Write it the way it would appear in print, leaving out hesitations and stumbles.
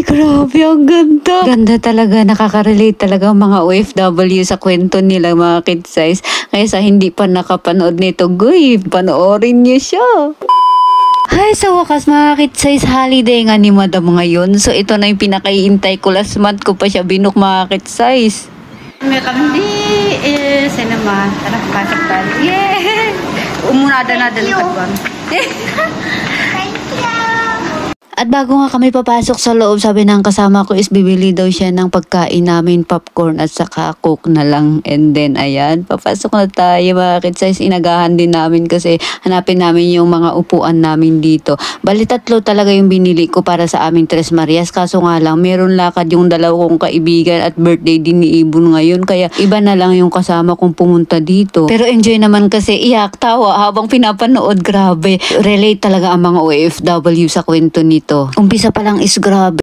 Uy, grabe, ang ganda. Ganda talaga, nakaka-relate talaga ang mga OFW sa kwento nila mga kid size. Kaya sa hindi pa nakapanood nito, guy, panoorin niyo siya. Ay, sa wakas mga kid size, holiday nga ni Madam ngayon. So ito na yung pinakaiintay ko. Last month ko pa siya binuk mga kid size. Meron di cinema. Tara, pasok tayo. Yeah! Umunada na din pagwan. At bago nga kami papasok sa loob, sabi ng kasama ko is bibili daw siya ng pagkain namin, popcorn at saka coke na lang. And then, ayan, papasok na tayo mga kids. Inagahan din namin kasi hanapin namin yung mga upuan namin dito. Bali, 3 talaga yung binili ko para sa aming Tres Marias. Kaso nga lang, meron lakad yung 2 kong kaibigan at birthday din ni Ibon ngayon. Kaya iba na lang yung kasama kong pumunta dito. Pero enjoy naman kasi iyak, tawa habang pinapanood. Grabe, relate talaga ang mga OFW sa kwento nito. Umpisa pa lang is grabe.